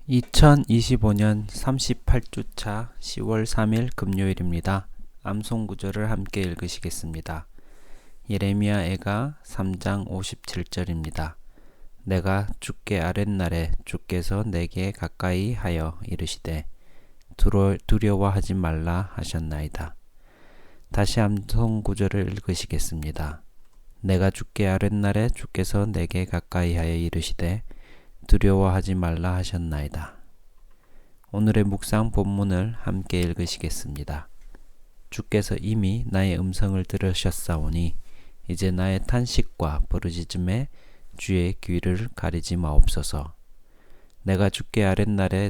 2025년 38주차 10월 3일 금요일입니다. 암송 구절을 함께 읽으시겠습니다. 예레미야 애가 3장 57절입니다. 내가 주께 아랫날에 주께서 내게 가까이 하여 이르시되 두려워하지 말라 하셨나이다. 다시 암송 구절을 읽으시겠습니다. 내가 주께 아랫날에 주께서 내게 가까이 하여 이르시되 두려워하지 말라 하셨나이다. 오늘의 묵상 본문을 함께 읽으시겠습니다. 주께서 이미 나의 음성을 들으셨사오니 이제 나의 탄식과 부르짖음에 주의 귀를 가리지 마옵소서. 내가 주께 아랫날에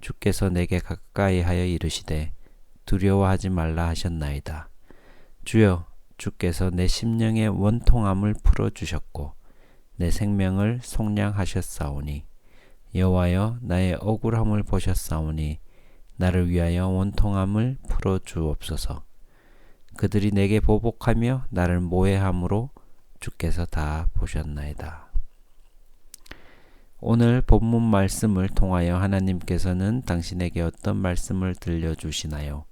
주께서 내게 가까이 하여 이르시되 두려워하지 말라 하셨나이다. 주여, 주께서 내 심령의 원통함을 풀어주셨고 내 생명을 속량하셨사오니 여호와여 나의 억울함을 보셨사오니 나를 위하여 원통함을 풀어주옵소서. 그들이 내게 보복하며 나를 모해함으로 주께서 다 보셨나이다. 오늘 본문 말씀을 통하여 하나님께서는 당신에게 어떤 말씀을 들려주시나요?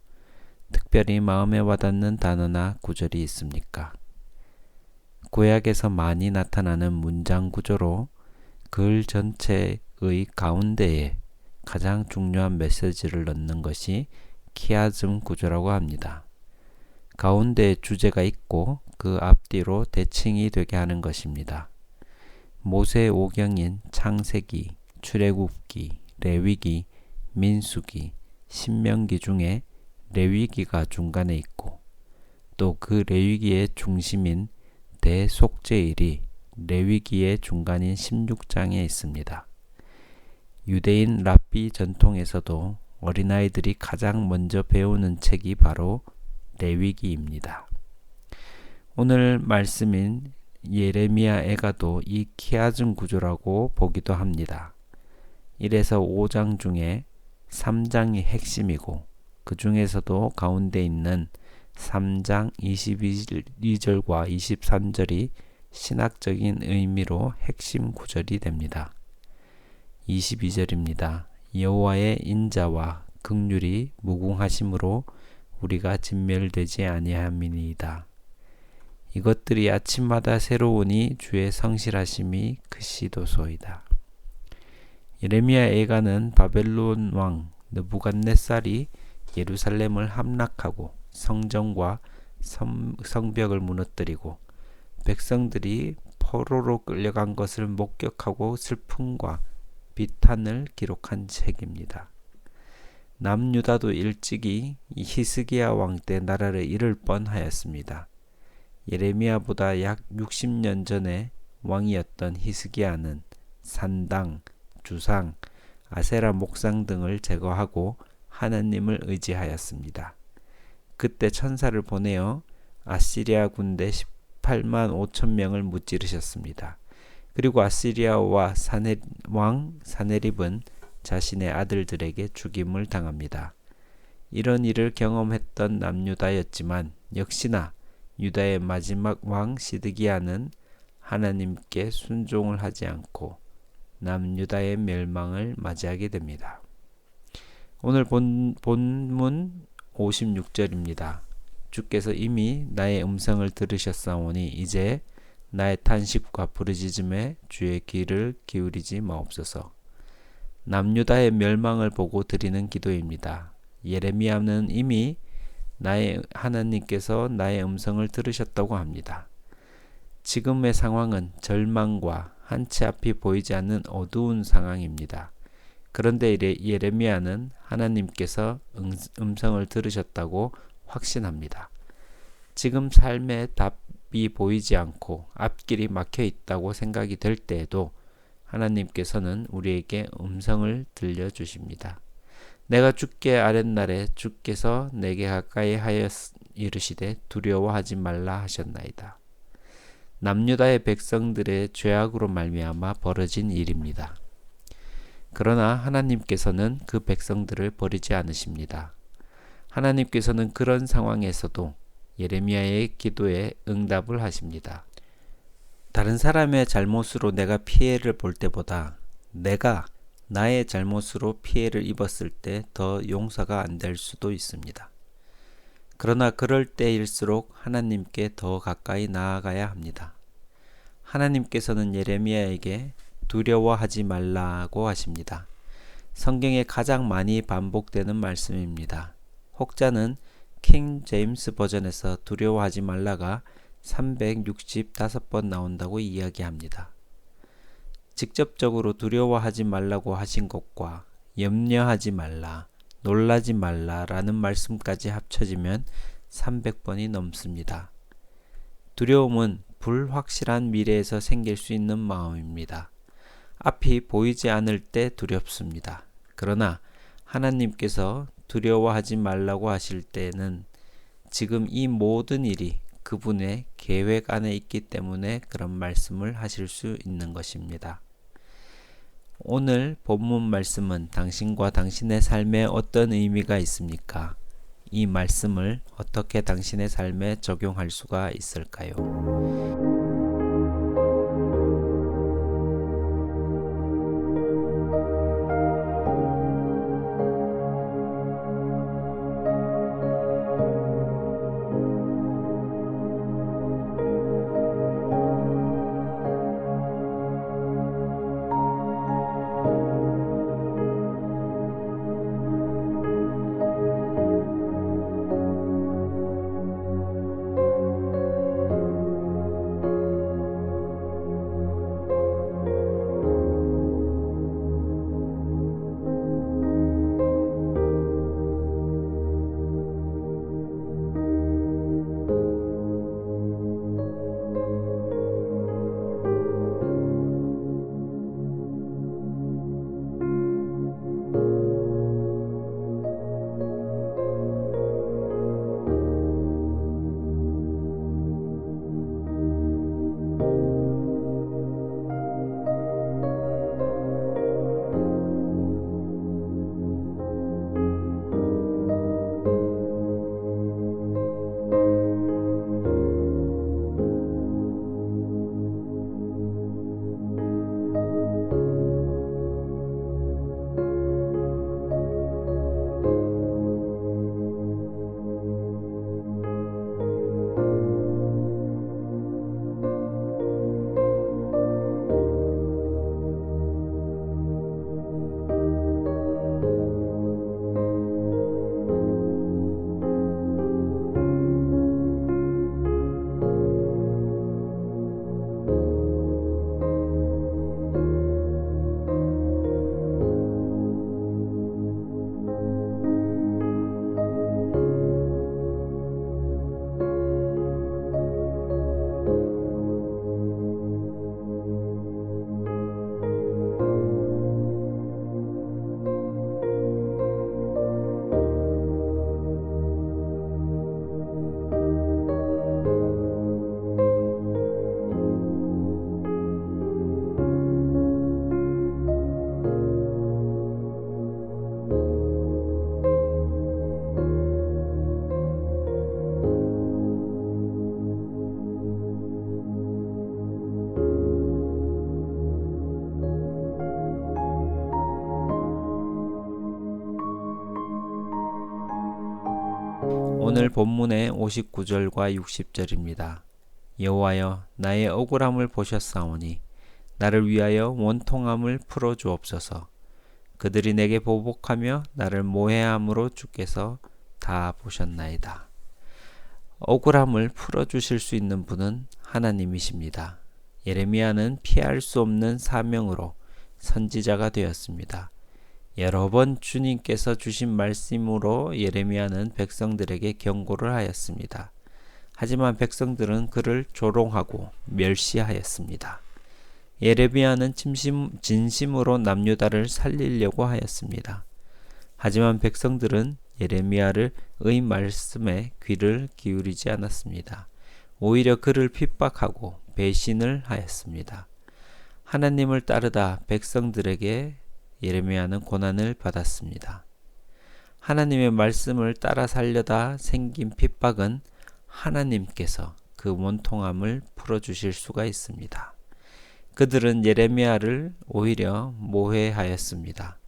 특별히 마음에 와닿는 단어나 구절이 있습니까? 구약에서 많이 나타나는 문장 구조로 글 전체의 가운데에 가장 중요한 메시지를 넣는 것이 키아즘 구조라고 합니다. 가운데에 주제가 있고 그 앞뒤로 대칭이 되게 하는 것입니다. 모세 오경인 창세기, 출애굽기, 레위기, 민수기, 신명기 중에 레위기가 중간에 있고 또 그 레위기의 중심인 대속죄일이 레위기의 중간인 16장에 있습니다. 유대인 랍비 전통에서도 어린아이들이 가장 먼저 배우는 책이 바로 레위기입니다. 오늘 말씀인 예레미야 애가도 이 키아즘 구조라고 보기도 합니다. 1에서 5장 중에 3장이 핵심이고 그 중에서도 가운데 있는 3장 22절과 23절이 신학적인 의미로 핵심 구절이 됩니다. 22절입니다. 여호와의 인자와 긍휼이 무궁하심으로 우리가 진멸되지 아니함이니이다. 이것들이 아침마다 새로우니 주의 성실하심이 크시도소이다. 예레미야 애가는 바벨론 왕 느부갓네살이 예루살렘을 함락하고 성전과 성벽을 무너뜨리고 백성들이 포로로 끌려간 것을 목격하고 슬픔과 비탄을 기록한 책입니다. 남유다도 일찍이 히스기야 왕 때 나라를 잃을 뻔하였습니다. 예레미야보다 약 60년 전에 왕이었던 히스기야는 산당, 주상, 아세라 목상 등을 제거하고 하나님을 의지하였습니다. 그때 천사를 보내어 아시리아 군대 18만 5천 명을 무찌르셨습니다. 그리고 아시리아 왕 사네립은 자신의 아들들에게 죽임을 당합니다. 이런 일을 경험했던 남유다였지만 역시나 유다의 마지막 왕 시드기야는 하나님께 순종을 하지 않고 남유다의 멸망을 맞이하게 됩니다. 오늘 본문 56절입니다. 주께서 이미 나의 음성을 들으셨사오니 이제 나의 탄식과 부르짖음에 주의 귀를 기울이지 마옵소서. 남유다의 멸망을 보고 드리는 기도입니다. 예레미야는 이미 하나님께서 나의 음성을 들으셨다고 합니다. 지금의 상황은 절망과 한치 앞이 보이지 않는 어두운 상황입니다. 그런데 예레미야는 하나님께서 음성을 들으셨다고 확신합니다. 지금 삶의 답이 보이지 않고 앞길이 막혀 있다고 생각이 될 때에도 하나님께서는 우리에게 음성을 들려주십니다. 내가 주께 아랫날에 주께서 내게 가까이 하여 이르시되 두려워하지 말라 하셨나이다. 남유다의 백성들의 죄악으로 말미암아 벌어진 일입니다. 그러나 하나님께서는 그 백성들을 버리지 않으십니다. 하나님께서는 그런 상황에서도 예레미야의 기도에 응답을 하십니다. 다른 사람의 잘못으로 내가 피해를 볼 때보다 내가 나의 잘못으로 피해를 입었을 때 더 용서가 안 될 수도 있습니다. 그러나 그럴 때일수록 하나님께 더 가까이 나아가야 합니다. 하나님께서는 예레미야에게 두려워하지 말라고 하십니다. 성경에 가장 많이 반복되는 말씀입니다. 혹자는 킹 제임스 버전에서 두려워하지 말라가 365번 나온다고 이야기합니다. 직접적으로 두려워하지 말라고 하신 것과 염려하지 말라, 놀라지 말라라는 말씀까지 합쳐지면 300번이 넘습니다. 두려움은 불확실한 미래에서 생길 수 있는 마음입니다. 앞이 보이지 않을 때 두렵습니다. 그러나 하나님께서 두려워하지 말라고 하실 때는 지금 이 모든 일이 그분의 계획 안에 있기 때문에 그런 말씀을 하실 수 있는 것입니다. 오늘 본문 말씀은 당신과 당신의 삶에 어떤 의미가 있습니까? 이 말씀을 어떻게 당신의 삶에 적용할 수가 있을까요? 오늘 본문의 59절과 60절입니다. 여호와여 나의 억울함을 보셨사오니 나를 위하여 원통함을 풀어주옵소서. 그들이 내게 보복하며 나를 모해함으로 주께서 다 보셨나이다. 억울함을 풀어주실 수 있는 분은 하나님이십니다. 예레미야는 피할 수 없는 사명으로 선지자가 되었습니다. 여러 번 주님께서 주신 말씀으로 예레미야는 백성들에게 경고를 하였습니다. 하지만 백성들은 그를 조롱하고 멸시하였습니다. 예레미야는 진심으로 남유다를 살리려고 하였습니다. 하지만 백성들은 예레미야의 말씀에 귀를 기울이지 않았습니다. 오히려 그를 핍박하고 배신을 하였습니다. 하나님을 따르다 백성들에게 예레미야는 고난을 받았습니다. 하나님의 말씀을 따라 살려다 생긴 핍박은 하나님께서 그 원통함을 풀어주실 수가 있습니다. 그들은 예레미야를 오히려 모해하였습니다.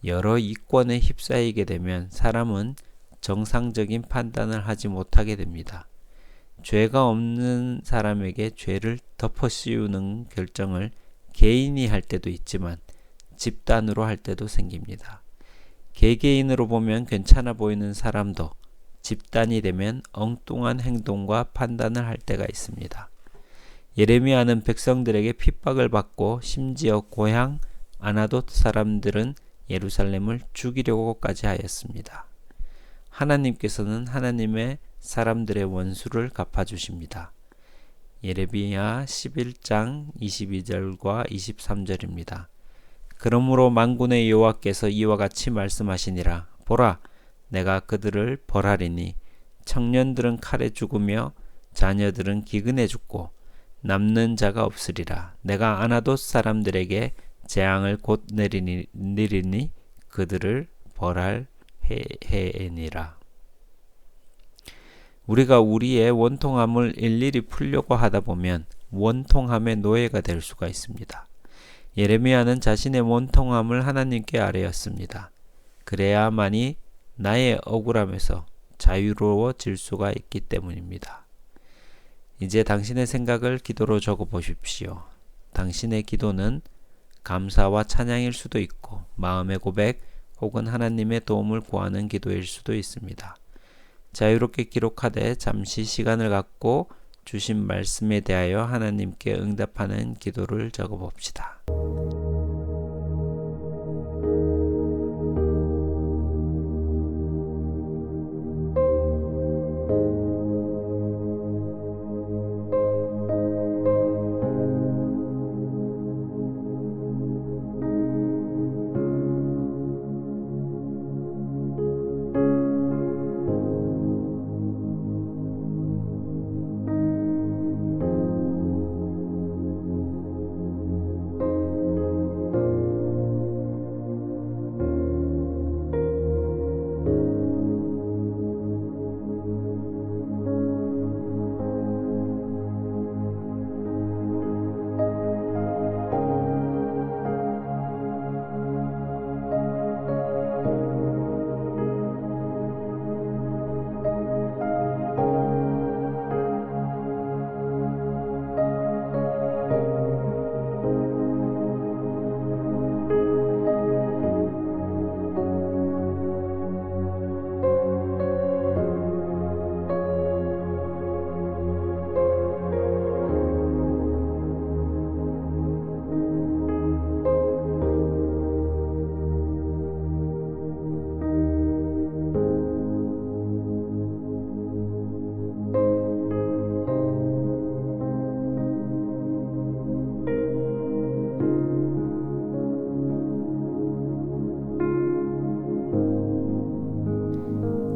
여러 이권에 휩싸이게 되면 사람은 정상적인 판단을 하지 못하게 됩니다. 죄가 없는 사람에게 죄를 덮어씌우는 결정을 개인이 할 때도 있지만 집단으로 할 때도 생깁니다. 개개인으로 보면 괜찮아 보이는 사람도 집단이 되면 엉뚱한 행동과 판단을 할 때가 있습니다. 예레미야는 백성들에게 핍박을 받고 심지어 고향 아나돗 사람들은 예루살렘을 죽이려고까지 하였습니다. 하나님께서는 하나님의 사람들의 원수를 갚아주십니다. 예레미야 11장 22절과 23절입니다. 그러므로 만군의 여호와께서 이와 같이 말씀하시니라. 보라, 내가 그들을 벌하리니 청년들은 칼에 죽으며 자녀들은 기근에 죽고 남는 자가 없으리라. 내가 아나돗 사람들에게 재앙을 곧 내리니 그들을 벌할해니라. 우리가 우리의 원통함을 일일이 풀려고 하다 보면 원통함의 노예가 될 수가 있습니다. 예레미야는 자신의 원통함을 하나님께 아뢰었습니다. 그래야만이 나의 억울함에서 자유로워질 수가 있기 때문입니다. 이제 당신의 생각을 기도로 적어 보십시오. 당신의 기도는 감사와 찬양일 수도 있고 마음의 고백 혹은 하나님의 도움을 구하는 기도일 수도 있습니다. 자유롭게 기록하되 잠시 시간을 갖고 주신 말씀에 대하여 하나님께 응답하는 기도를 적어 봅시다.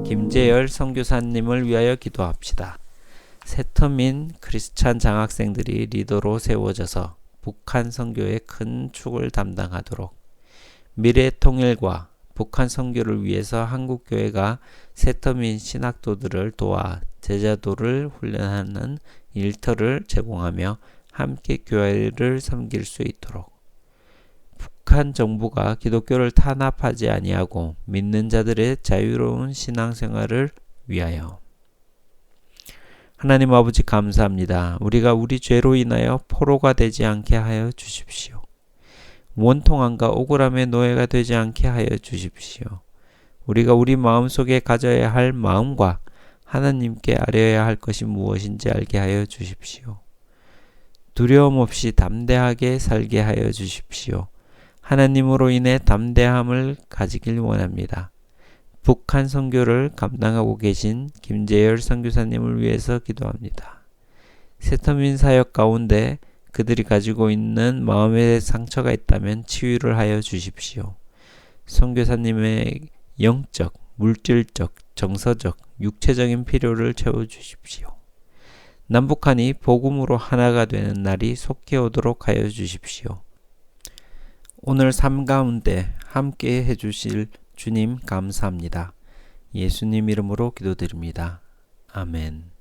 김재열 선교사님을 위하여 기도합시다. 새터민 크리스찬 장학생들이 리더로 세워져서 북한 선교의 큰 축을 담당하도록, 미래 통일과 북한 선교를 위해서 한국교회가 새터민 신학도들을 도와 제자도를 훈련하는 일터를 제공하며 함께 교회를 섬길 수 있도록, 북한 정부가 기독교를 탄압하지 아니하고 믿는 자들의 자유로운 신앙생활을 위하여. 하나님 아버지 감사합니다. 우리가 우리 죄로 인하여 포로가 되지 않게 하여 주십시오. 원통함과 억울함의 노예가 되지 않게 하여 주십시오. 우리가 우리 마음속에 가져야 할 마음과 하나님께 아뢰어야 할 것이 무엇인지 알게 하여 주십시오. 두려움 없이 담대하게 살게 하여 주십시오. 하나님으로 인해 담대함을 가지길 원합니다. 북한 선교를 감당하고 계신 김재열 선교사님을 위해서 기도합니다. 새터민 사역 가운데 그들이 가지고 있는 마음의 상처가 있다면 치유를 하여 주십시오. 선교사님의 영적, 물질적, 정서적, 육체적인 필요를 채워주십시오. 남북한이 복음으로 하나가 되는 날이 속히 오도록 하여 주십시오. 오늘 삶 가운데 함께 해주실 주님 감사합니다. 예수님 이름으로 기도드립니다. 아멘.